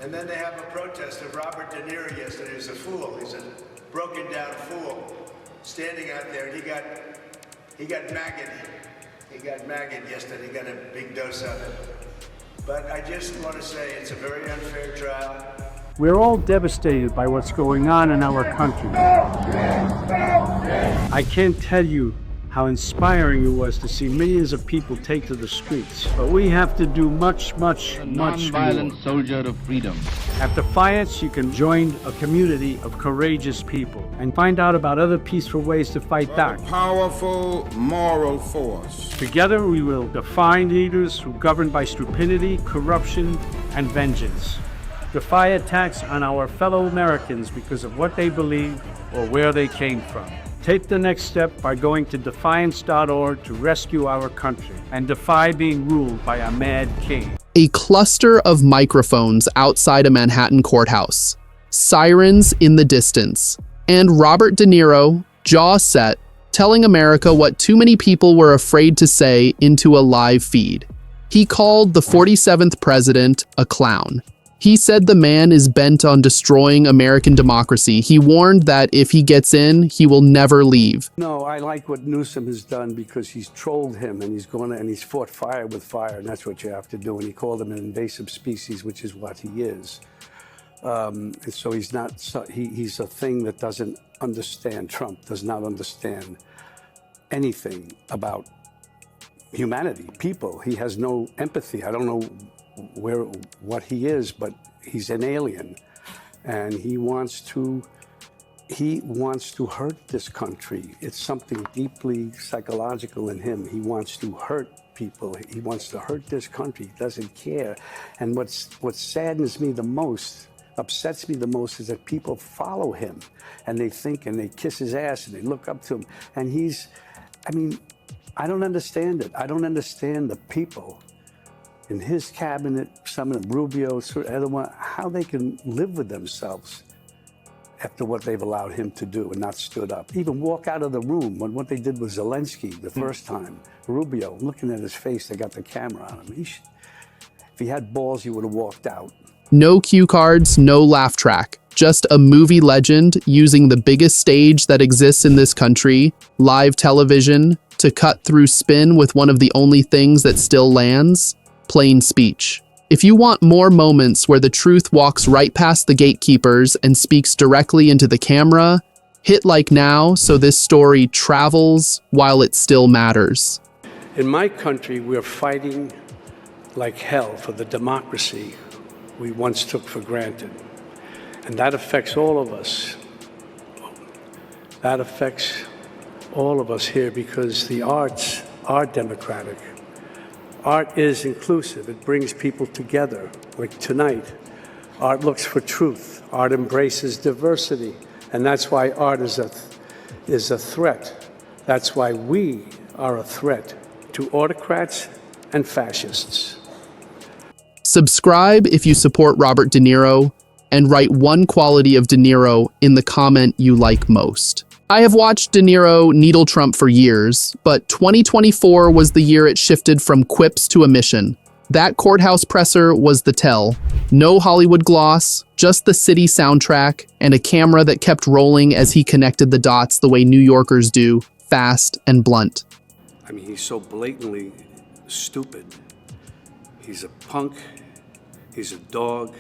And then they have a protest of Robert De Niro yesterday. He's a fool. He's a broken down fool standing out there, and he got maggot. He got maggot yesterday. He got a big dose of it. But I just want to say it's a very unfair trial. We're all devastated by what's going on in our country. I can't tell you how inspiring it was to see millions of people take to the streets. But we have to do much more. Non-violent soldier of freedom. At Defiance, you can join a community of courageous people and find out about other peaceful ways to fight back. A powerful moral force. Together, we will defy leaders who govern by stupidity, corruption, and vengeance. Defy attacks on our fellow Americans because of what they believe or where they came from. Take the next step by going to defiance.org to rescue our country and defy being ruled by a mad king. A cluster of microphones outside a Manhattan courthouse, sirens in the distance, and Robert De Niro, jaw set, telling America what too many people were afraid to say into a live feed. He called the 47th president a clown. He said the man is bent on destroying American democracy. He warned that if he gets in, he will never leave. No, I like what Newsom has done because he's trolled him and he's fought fire with fire, and that's what you have to do. And he called him an invasive species, which is what he is. So he's not. He's a thing that doesn't understand. Trump does not understand anything about humanity, people. He has no empathy. I don't know what he is, but he's an alien, and he wants to hurt this country. It's something deeply psychological in him. He wants to hurt people. He wants to hurt this country. He doesn't care. And what saddens me the most, upsets me the most, is that people follow him and they think and they kiss his ass and they look up to him. And I don't understand it. I don't understand the people in his cabinet, some of them, Rubio, how they can live with themselves after what they've allowed him to do and not stood up. Even walk out of the room when what they did with Zelensky the first time. Rubio, looking at his face, they got the camera on him. If he had balls, he would have walked out. No cue cards, no laugh track. Just a movie legend using the biggest stage that exists in this country, live television, to cut through spin with one of the only things that still lands: plain speech. If you want more moments where the truth walks right past the gatekeepers and speaks directly into the camera, hit like now so this story travels while it still matters. In my country, we're fighting like hell for the democracy we once took for granted. And that affects all of us. That affects all of us here because the arts are democratic. Art is inclusive. It brings people together. Like tonight, art looks for truth. Art embraces diversity. And that's why art is a threat. That's why we are a threat to autocrats and fascists. Subscribe if you support Robert De Niro, and write one quality of De Niro in the comment you like most. I have watched De Niro needle Trump for years, but 2024 was the year it shifted from quips to a mission. That courthouse presser was the tell. No Hollywood gloss, just the city soundtrack, and a camera that kept rolling as he connected the dots the way New Yorkers do, fast and blunt. I mean, he's so blatantly stupid. He's a punk, he's a dog,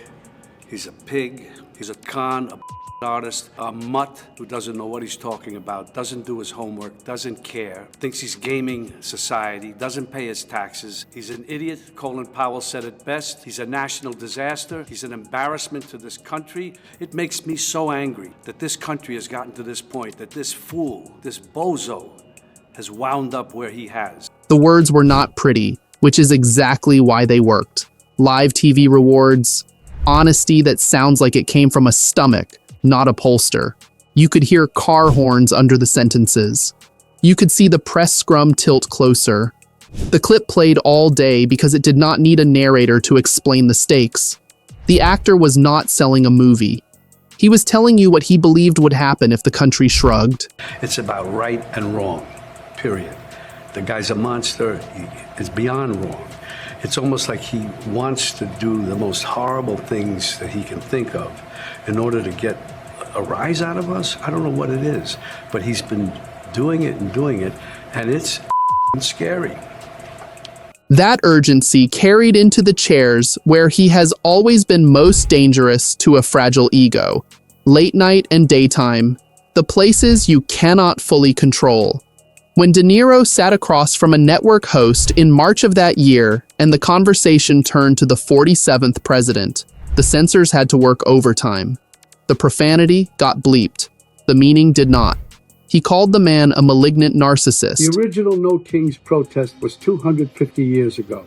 he's a pig, he's a con, a artist, a mutt who doesn't know what he's talking about, doesn't do his homework, doesn't care, thinks he's gaming society, doesn't pay his taxes. He's an idiot. Colin Powell said it best. He's a national disaster. He's an embarrassment to this country. It makes me so angry that this country has gotten to this point, that this fool, this bozo, has wound up where he has. The words were not pretty, which is exactly why they worked. Live TV rewards, honesty that sounds like it came from a stomach, not a pollster. You could hear car horns under the sentences. You could see the press scrum tilt closer. The clip played all day because it did not need a narrator to explain the stakes. The actor was not selling a movie. He was telling you what he believed would happen if the country shrugged. It's about right and wrong, period. The guy's a monster. It's beyond wrong. It's almost like he wants to do the most horrible things that he can think of in order to get a rise out of us. I don't know what it is, but he's been doing it, and it's scary. That urgency carried into the chairs where he has always been most dangerous to a fragile ego. Late night and daytime, the places you cannot fully control. When De Niro sat across from a network host in March of that year and the conversation turned to the 47th president, the censors had to work overtime. The profanity got bleeped. The meaning did not. He called the man a malignant narcissist. The original No Kings protest was 250 years ago.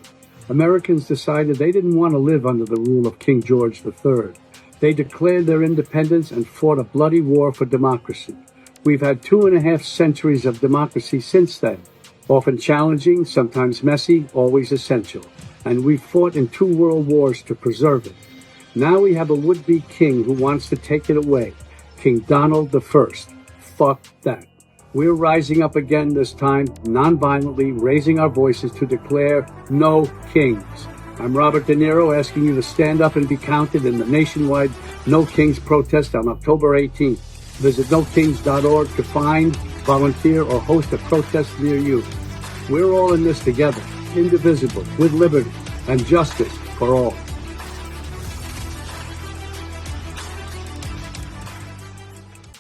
Americans decided they didn't want to live under the rule of King George III. They declared their independence and fought a bloody war for democracy. We've had 2.5 centuries of democracy since then, often challenging, sometimes messy, always essential. And we've fought in 2 world wars to preserve it. Now we have a would-be king who wants to take it away, King Donald I. Fuck that. We're rising up again this time, non-violently, raising our voices to declare no kings. I'm Robert De Niro, asking you to stand up and be counted in the nationwide No Kings protest on October 18th. Visit nokings.org to find, volunteer, or host a protest near you. We're all in this together, indivisible, with liberty and justice for all.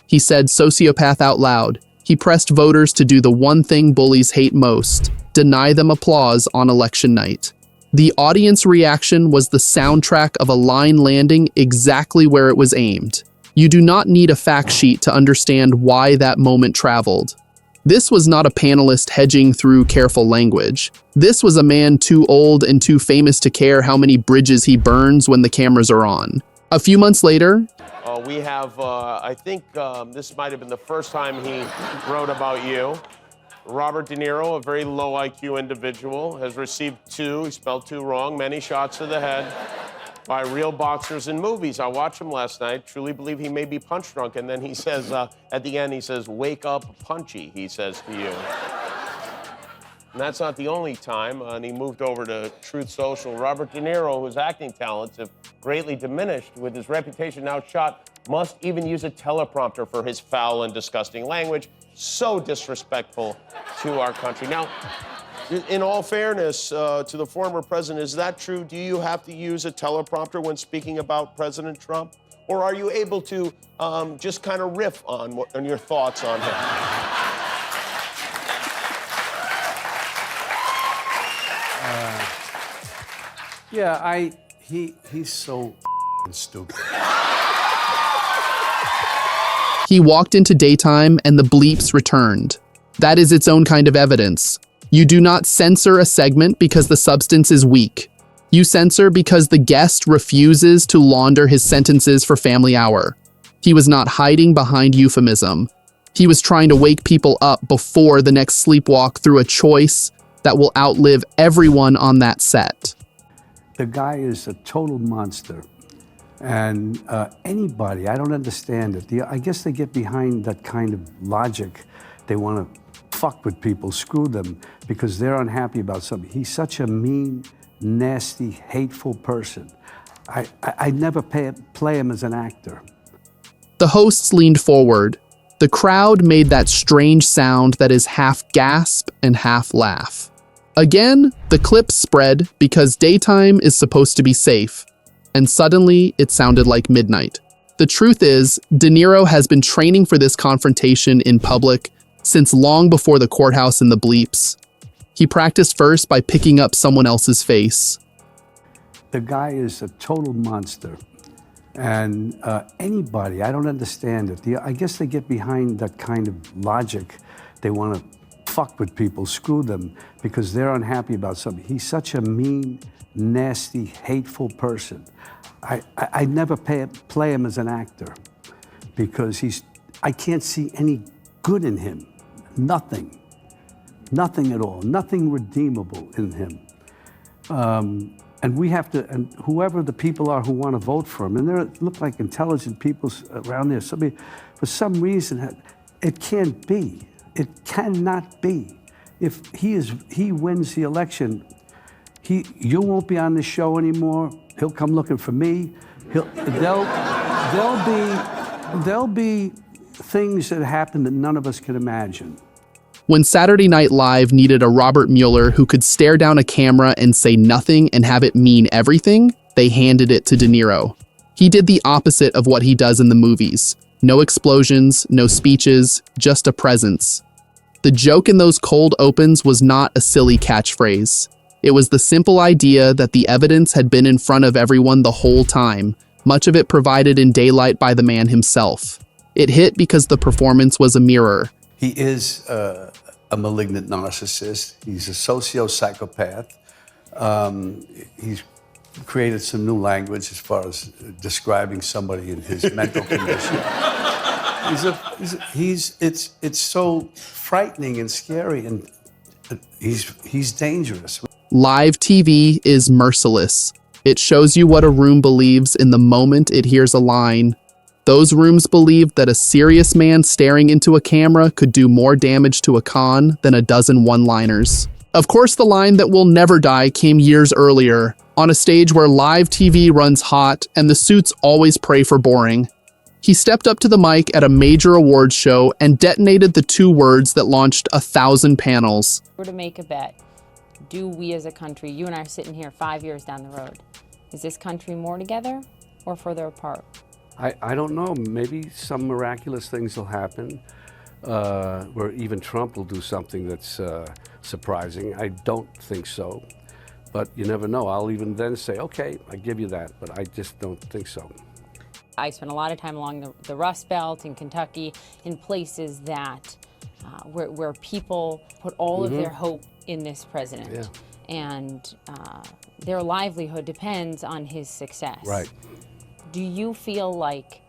He said sociopath out loud. He pressed voters to do the one thing bullies hate most, deny them applause on election night. The audience reaction was the soundtrack of a line landing exactly where it was aimed. You do not need a fact sheet to understand why that moment traveled. This was not a panelist hedging through careful language. This was a man too old and too famous to care how many bridges he burns when the cameras are on. A few months later, we have, I think this might have been the first time he wrote about you. Robert De Niro, a very low IQ individual, has received he spelled 2 wrong, many shots to the head by real boxers in movies. I watched him last night, truly believe he may be punch drunk, and then he says, at the end, he says, "Wake up, punchy," he says to you. And that's not the only time, and he moved over to Truth Social. Robert De Niro, whose acting talents have greatly diminished with his reputation now shot, must even use a teleprompter for his foul and disgusting language. So disrespectful to our country. Now, in all fairness to the former president, is that true? Do you have to use a teleprompter when speaking about President Trump? Or are you able to just kind of riff on your thoughts on him? Yeah, he's so stupid. he walked into daytime and the bleeps returned. That is its own kind of evidence. You do not censor a segment because the substance is weak. You censor because the guest refuses to launder his sentences for Family Hour. He was not hiding behind euphemism. He was trying to wake people up before the next sleepwalk through a choice that will outlive everyone on that set. The guy is a total monster. And anybody, I don't understand it. I guess they get behind that kind of logic. They want to fuck with people, screw them, because they're unhappy about something. He's such a mean, nasty, hateful person. I never play him as an actor. The hosts leaned forward. The crowd made that strange sound that is half gasp and half laugh. Again, the clip spread because daytime is supposed to be safe, and suddenly it sounded like midnight. The truth is, De Niro has been training for this confrontation in public since long before the courthouse and the bleeps. He practiced first by picking up someone else's face. The guy is a total monster. And anybody, I don't understand it. I guess they get behind that kind of logic. They want to fuck with people, screw them, because they're unhappy about something. He's such a mean, nasty, hateful person. I never play him as an actor because I can't see any good in him. Nothing. Nothing at all. Nothing redeemable in him. And we have to, and whoever the people are who want to vote for him, and there look like intelligent people around there, for some reason, it can't be. It cannot be. If he wins the election, You won't be on the show anymore. He'll come looking for me. There'll be things that happen that none of us can imagine. When Saturday Night Live needed a Robert Mueller who could stare down a camera and say nothing and have it mean everything, they handed it to De Niro. He did the opposite of what he does in the movies. No explosions, no speeches, just a presence. The joke in those cold opens was not a silly catchphrase. It was the simple idea that the evidence had been in front of everyone the whole time, much of it provided in daylight by the man himself. It hit because the performance was a mirror. He is a malignant narcissist. He's a socio-psychopath. He's created some new language as far as describing somebody in his mental condition. It's so frightening and scary, and he's dangerous. Live TV is merciless. It shows you what a room believes in the moment it hears a line. Those rooms believed that a serious man staring into a camera could do more damage to a con than a dozen one-liners. Of course, the line that will never die came years earlier, on a stage where live TV runs hot and the suits always pray for boring. He stepped up to the mic at a major awards show and detonated the two words that launched 1,000 panels. If we were to make a bet, do we as a country, you and I are sitting here 5 years down the road, is this country more together or further apart? I don't know. Maybe some miraculous things will happen, where even Trump will do something that's surprising. I don't think so, but you never know. I'll even then say, okay, I give you that, but I just don't think so. I spent a lot of time along the Rust Belt in Kentucky, in places that where people put all of their hope in this president, and their livelihood depends on his success. Right. Do you feel like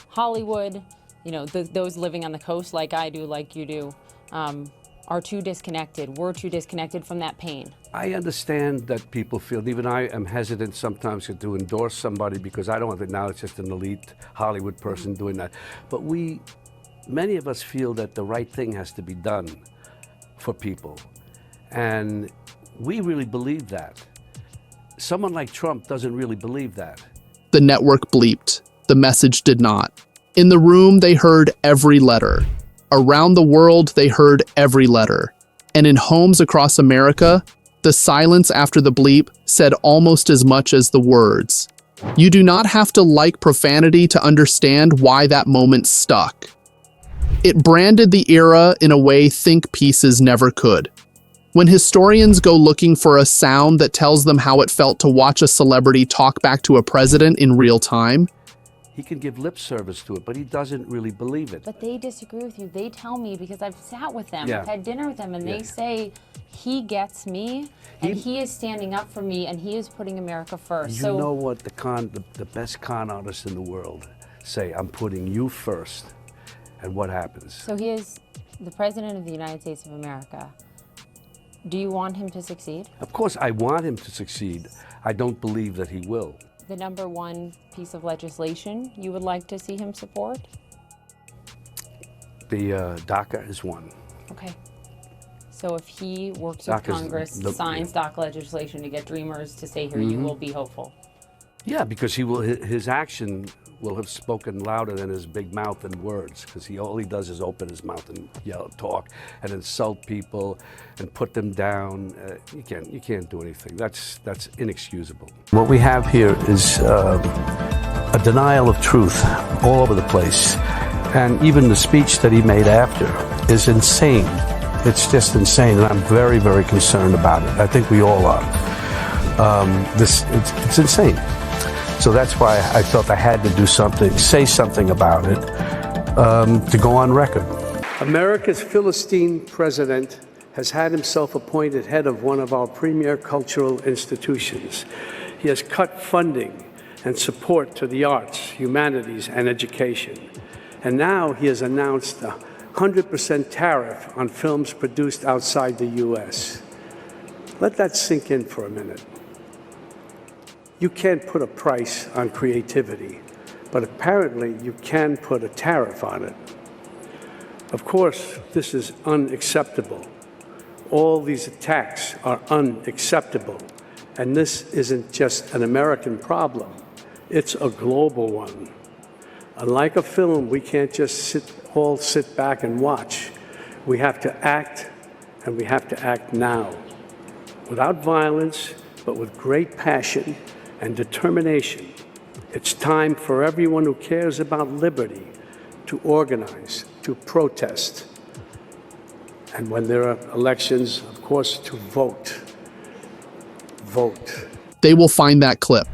Hollywood, you know, those living on the coast like I do, like you do, are too disconnected? We're too disconnected from that pain? I understand that people feel, even I am hesitant sometimes to endorse somebody because I don't want to, now it's just an elite Hollywood person doing that. But many of us feel that the right thing has to be done for people. And we really believe that. Someone like Trump doesn't really believe that. The network bleeped. The message did not. In the room, they heard every letter. Around the world, they heard every letter. And in homes across America, the silence after the bleep said almost as much as the words. You do not have to like profanity to understand why that moment stuck. It branded the era in a way think pieces never could. When historians go looking for a sound that tells them how it felt to watch a celebrity talk back to a president in real time, he can give lip service to it, but he doesn't really believe it. But they disagree with you. They tell me, because I've sat with them, I've had dinner with them, and they say, he gets me, and he is standing up for me, and he is putting America first. You know what the best con artists in the world say, I'm putting you first, and what happens? So he is the President of the United States of America. Do you want him to succeed? Of course I want him to succeed. I don't believe that he will. The number one piece of legislation you would like to see him support? The DACA is one. Okay. So if he works with Congress, signs DACA legislation to get dreamers to stay here, you will be hopeful? Yeah, because his action will have spoken louder than his big mouth and words, because all he does is open his mouth and yell, talk, and insult people, and put them down. You can't do anything. That's inexcusable. What we have here is a denial of truth all over the place, and even the speech that he made after is insane. It's just insane, and I'm very, very concerned about it. I think we all are. It's insane. So that's why I felt I had to do something, say something about it, to go on record. America's Philistine president has had himself appointed head of one of our premier cultural institutions. He has cut funding and support to the arts, humanities, and education. And now he has announced a 100% tariff on films produced outside the U.S. Let that sink in for a minute. You can't put a price on creativity, but apparently you can put a tariff on it. Of course, this is unacceptable. all these attacks are unacceptable. And this isn't just an American problem, it's a global one. Unlike a film, we can't just all sit back and watch. We have to act, and we have to act now. Without violence, but with great passion and determination. It's time for everyone who cares about liberty to organize, to protest, and when there are elections, of course, to vote. Vote. They will find that clip.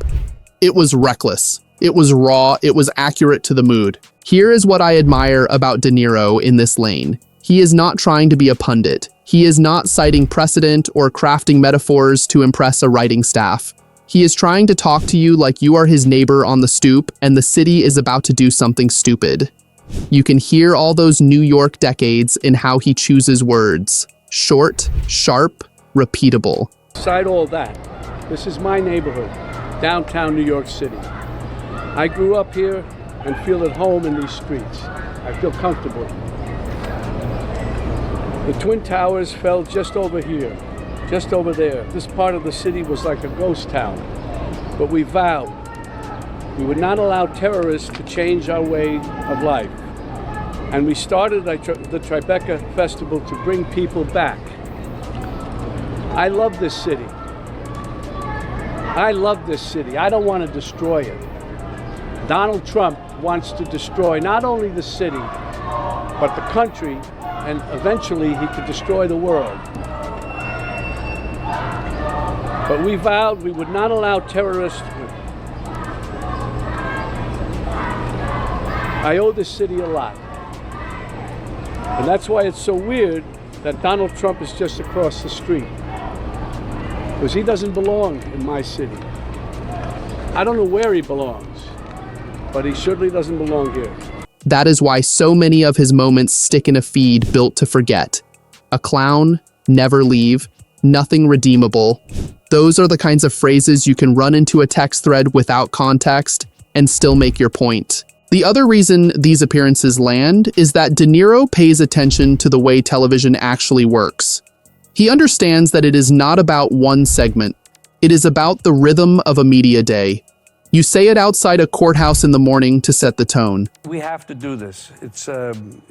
It was reckless. It was raw. It was accurate to the mood. Here is what I admire about De Niro in this lane. He is not trying to be a pundit. He is not citing precedent or crafting metaphors to impress a writing staff. He is trying to talk to you like you are his neighbor on the stoop and the city is about to do something stupid. You can hear all those New York decades in how he chooses words. Short, sharp, repeatable. Beside all that, this is my neighborhood, downtown New York City. I grew up here and feel at home in these streets. I feel comfortable. The Twin Towers fell just over here, just over there. This part of the city was like a ghost town. But we vowed we would not allow terrorists to change our way of life. And we started the Tribeca Festival to bring people back. I love this city. I love this city. I don't want to destroy it. Donald Trump wants to destroy not only the city, but the country, and eventually he could destroy the world. But we vowed we would not allow terrorists. I owe this city a lot. And that's why it's so weird that Donald Trump is just across the street. Because he doesn't belong in my city. I don't know where he belongs, but he surely doesn't belong here. That is why so many of his moments stick in a feed built to forget. A clown, never leave, nothing redeemable. Those are the kinds of phrases you can run into a text thread without context and still make your point. The other reason these appearances land is that De Niro pays attention to the way television actually works. He understands that it is not about one segment. It is about the rhythm of a media day. You say it outside a courthouse in the morning to set the tone. We have to do this.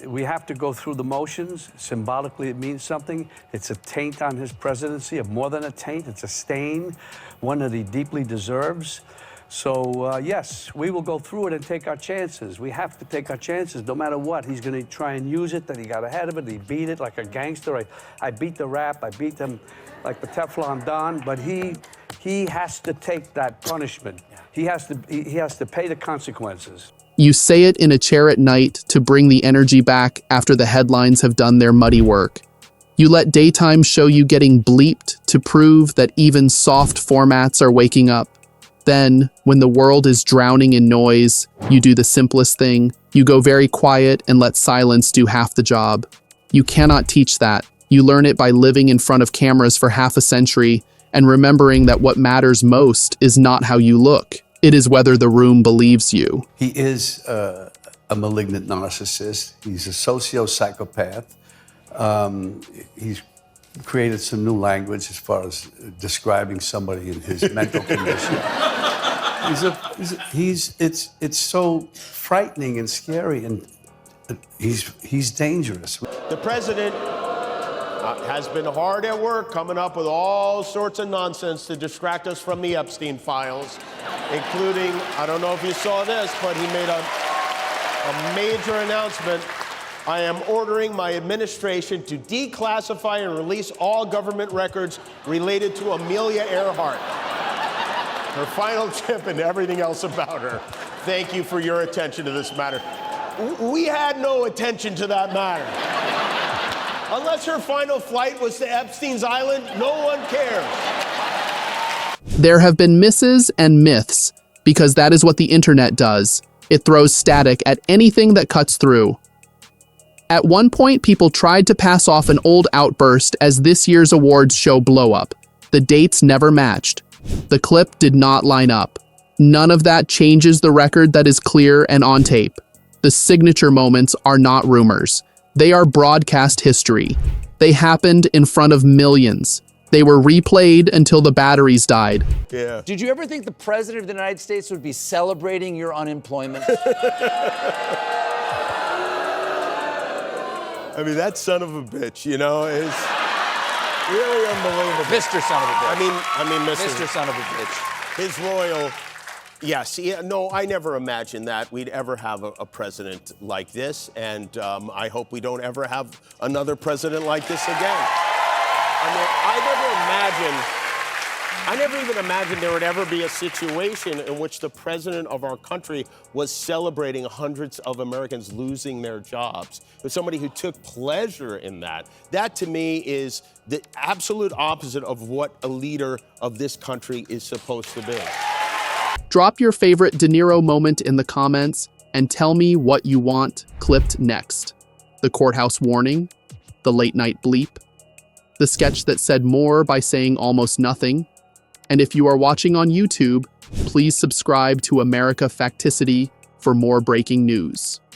We have to go through the motions. Symbolically, it means something. It's a taint on his presidency, more than a taint. It's a stain, one that he deeply deserves. So, yes, we will go through it and take our chances. We have to take our chances no matter what. He's going to try and use it, that he got ahead of it, he beat it like a gangster. I beat the rap, I beat them like the Teflon Don, but he has to take that punishment. He has to pay the consequences. You say it in a chair at night to bring the energy back after the headlines have done their muddy work. You let daytime show you getting bleeped to prove that even soft formats are waking up. Then, when the world is drowning in noise, you do the simplest thing. You go very quiet and let silence do half the job. You cannot teach that. You learn it by living in front of cameras for half a century and remembering that what matters most is not how you look. It is whether the room believes you. He is a malignant narcissist. He's a socio-psychopath. He's created some new language as far as describing somebody in his mental condition. It's so frightening and scary, and he's dangerous. The president has been hard at work coming up with all sorts of nonsense to distract us from the Epstein files, including, I don't know if you saw this, but he made a major announcement. I am ordering my administration to declassify and release all government records related to Amelia Earhart, her final trip and everything else about her. Thank you for your attention to this matter. We had no attention to that matter. Unless her final flight was to Epstein's Island, no one cares. There have been misses and myths, because that is what the internet does. It throws static at anything that cuts through. At one point, people tried to pass off an old outburst as this year's awards show blow up. The dates never matched. The clip did not line up. None of that changes the record that is clear and on tape. The signature moments are not rumors. They are broadcast history. They happened in front of millions. They were replayed until the batteries died. Yeah. Did you ever think the President of the United States would be celebrating your unemployment? I mean, that son of a bitch, you know, is really unbelievable. Mr. Son of a bitch. I mean, Mr. Son of a bitch. His loyal. Yes, yeah, no, I never imagined that we'd ever have a president like this, and I hope we don't ever have another president like this again. I mean, I never even imagined there would ever be a situation in which the president of our country was celebrating hundreds of Americans losing their jobs. There's somebody who took pleasure in that. That, to me, is the absolute opposite of what a leader of this country is supposed to be. Drop your favorite De Niro moment in the comments and tell me what you want clipped next. The courthouse warning, the late night bleep, the sketch that said more by saying almost nothing. And if you are watching on YouTube, please subscribe to America Facticity for more breaking news.